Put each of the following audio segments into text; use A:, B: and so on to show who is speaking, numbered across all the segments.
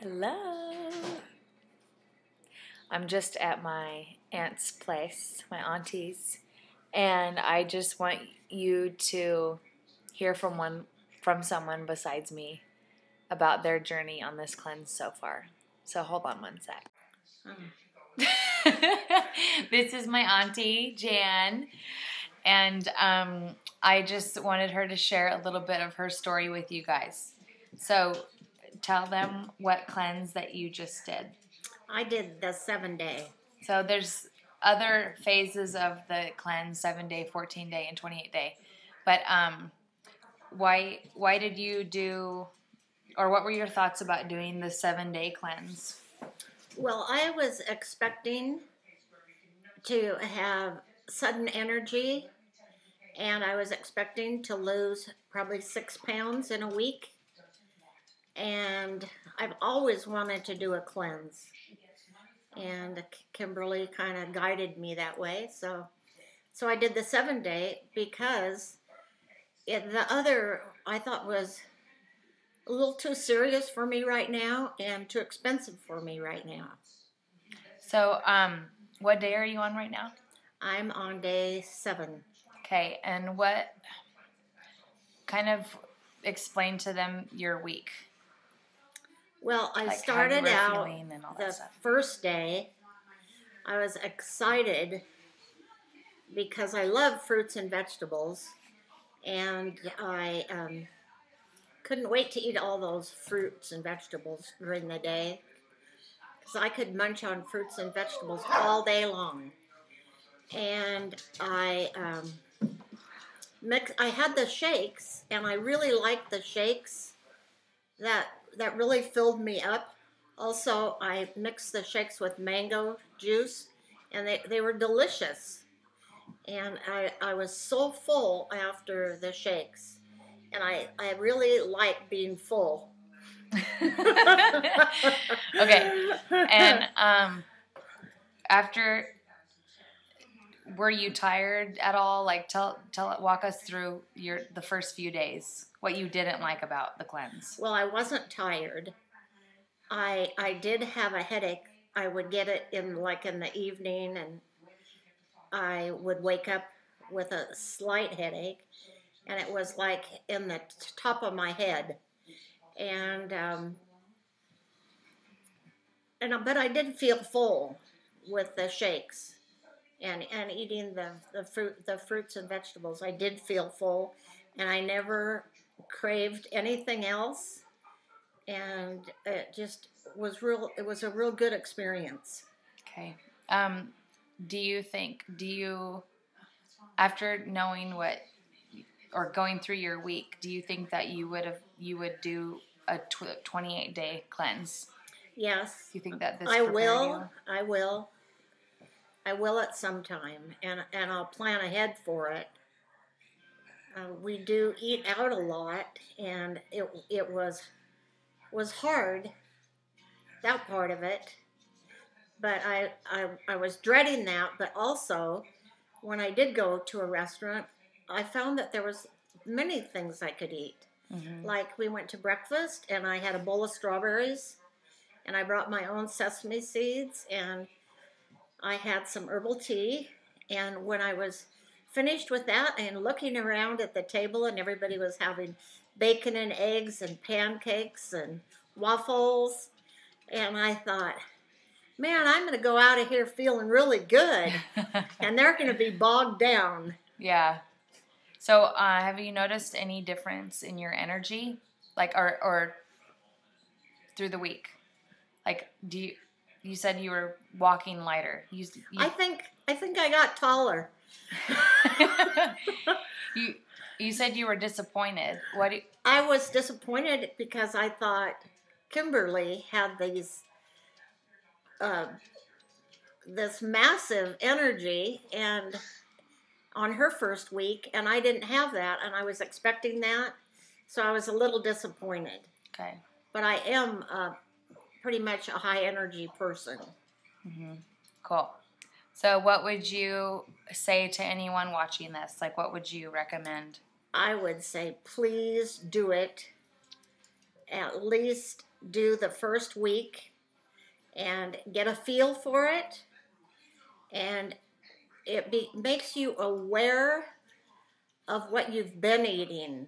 A: Hello. I'm just at my aunt's place, my auntie's, and I just want you to hear from someone besides me about their journey on this cleanse so far. So hold on one sec. This is my auntie, Jan, and I just wanted her to share a little bit of her story with you guys. So tell them what cleanse that you just did.
B: I did the 7-day.
A: So there's other phases of the cleanse, 7-day, 14-day, and 28-day. But why did you do, or what were your thoughts about doing the 7-day cleanse?
B: Well, I was expecting to have sudden energy, and I was expecting to lose probably 6 pounds in a week. And I've always wanted to do a cleanse. And Kimberly kind of guided me that way. So I did the 7-day because the other I thought was a little too serious for me right now and too expensive for me right now.
A: So what day are you on right now?
B: I'm on day 7.
A: Okay, and what kind of explain to them your week?
B: Well, I
A: Like
B: started out the
A: stuff.
B: first day. I was excited because I love fruits and vegetables, and I couldn't wait to eat all those fruits and vegetables during the day because I could munch on fruits and vegetables all day long. And I had the shakes, and I really liked the shakes. That really filled me up. Also, I mixed the shakes with mango juice, and they were delicious. And I was so full after the shakes, and I really like being full.
A: Okay, and after, were you tired at all? Like, walk us through the first few days, what you didn't like about the cleanse.
B: Well, I wasn't tired. I did have a headache. I would get it in the evening, and I would wake up with a slight headache, and it was like in the top of my head. But I did feel full with the shakes and eating the fruits and vegetables. I did feel full, and I never craved anything else, and it just was real. It was a real good experience.
A: Okay. After knowing or going through your week, do you think that you would do a 28-day cleanse?
B: Yes.
A: Do you think that this
B: I will.
A: you?
B: I will at some time, and I'll plan ahead for it. We do eat out a lot, and it was hard, that part of it. But I was dreading that. But also, when I did go to a restaurant, I found that there was many things I could eat. Mm-hmm. Like, we went to breakfast, and I had a bowl of strawberries, and I brought my own sesame seeds, and I had some herbal tea. And when I was finished with that and looking around at the table, and everybody was having bacon and eggs and pancakes and waffles, and I thought, man, I'm going to go out of here feeling really good, and they're going to be bogged down.
A: Yeah. So have you noticed any difference in your energy, like, or through the week? Like, you said you were walking lighter.
B: I think I got taller.
A: You said you were disappointed.
B: I was disappointed because I thought Kimberly had this massive energy and on her first week, and I didn't have that, and I was expecting that, so I was a little disappointed.
A: Okay.
B: But I am pretty much a high energy person.
A: Mm-hmm. Cool. So what would you say to anyone watching this? Like, what would you recommend?
B: I would say, please do it. at least do the first week and get a feel for it, and makes you aware of what you've been eating,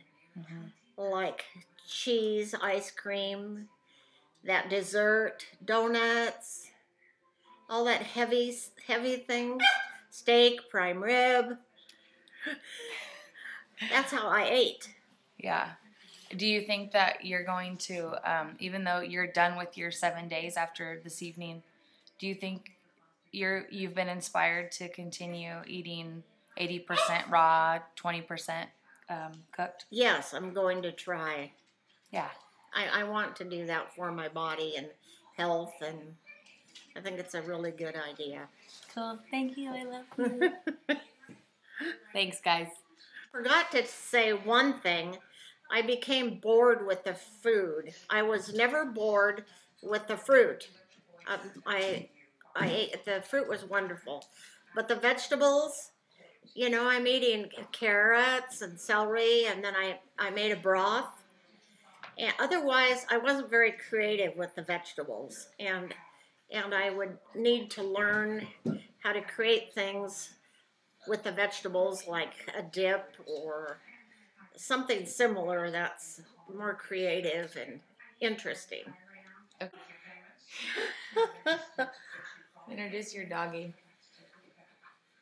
B: like cheese, ice cream, that dessert, donuts, all that heavy things, steak, prime rib. That's how I ate.
A: Yeah. Do you think that you're going to, even though you're done with your 7 days after this evening, do you think you've been inspired to continue eating 80% raw, 20% cooked?
B: Yes, I'm going to try.
A: Yeah.
B: I want to do that for my body and health, and I think it's a really good idea.
A: Cool. Thank you. I love you. Thanks, guys.
B: Forgot to say one thing. I became bored with the food. I was never bored with the fruit. I ate, the fruit was wonderful, but the vegetables, you know, I'm eating carrots and celery, and then I made a broth. And otherwise, I wasn't very creative with the vegetables, and I would need to learn how to create things with the vegetables, like a dip or something similar that's more creative and interesting.
A: Okay. Introduce your doggy.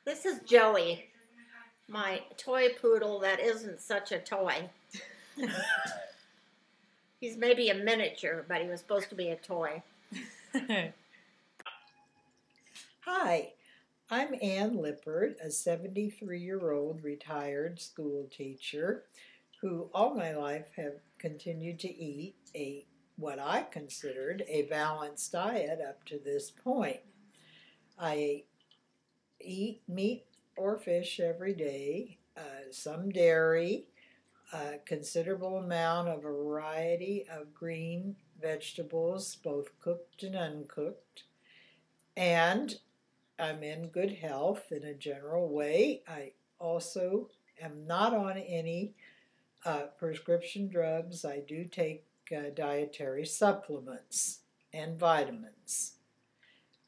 B: This is Joey, my toy poodle that isn't such a toy. He's maybe a miniature, but he was supposed to be a toy.
C: Hi, I'm Ann Lippert, a 73-year-old retired school teacher who all my life have continued to eat what I considered a balanced diet up to this point. I eat meat or fish every day, some dairy, a considerable amount of a variety of green vegetables, both cooked and uncooked, and I'm in good health in a general way. I also am not on any prescription drugs. I do take dietary supplements and vitamins.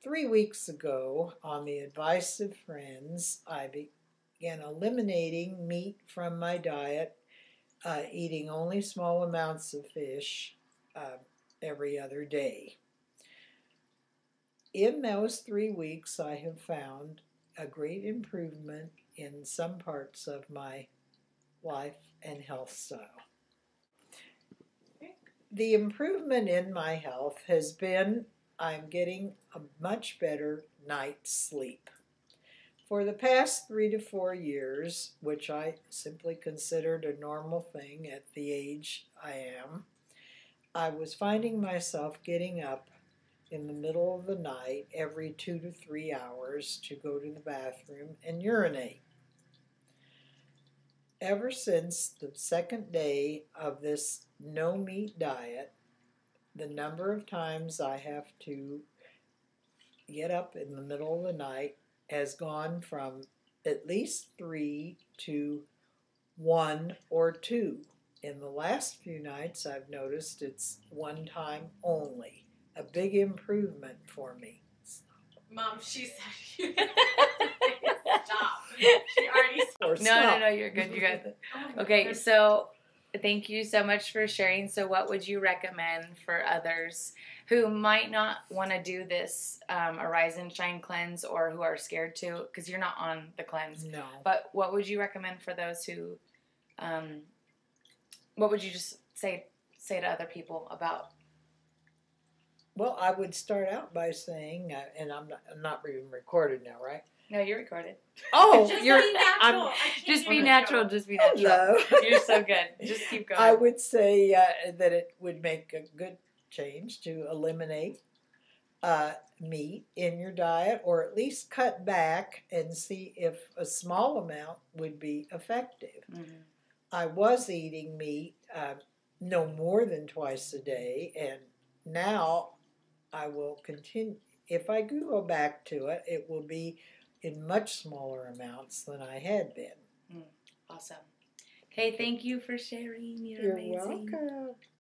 C: 3 weeks ago, on the advice of friends, I began eliminating meat from my diet, eating only small amounts of fish every other day. In those 3 weeks, I have found a great improvement in some parts of my life and health style. The improvement in my health has been I'm getting a much better night's sleep. For the past 3 to 4 years, which I simply considered a normal thing at the age I am, I was finding myself getting up in the middle of the night every 2 to 3 hours to go to the bathroom and urinate. Ever since the second day of this no-meat diet, the number of times I have to get up in the middle of the night has gone from at least 3 to 1 or 2. In the last few nights, I've noticed it's 1 time only. A big improvement for me.
D: Mom, she said stop. She already
A: said. No, you're good. You're good. Okay, so thank you so much for sharing. So what would you recommend for others who might not want to do this Arise&Shine cleanse, or who are scared to, because you're not on the cleanse?
C: No.
A: But what would you recommend for those who, what would you just say to other people about?
C: Well, I would start out by saying, and I'm not even recorded now, right?
A: No, you're recorded.
C: Oh,
D: just
C: you're
D: be natural.
A: Just be natural. Just be natural.
C: Hello.
A: You're so good. Just keep going.
C: I would say that it would make a good change to eliminate meat in your diet, or at least cut back and see if a small amount would be effective. Mm-hmm. I was eating meat no more than twice a day, and now I will continue. If I go back to it, it will be in much smaller amounts than I had been.
A: Awesome. Okay, thank you for sharing. You're amazing.
C: Welcome.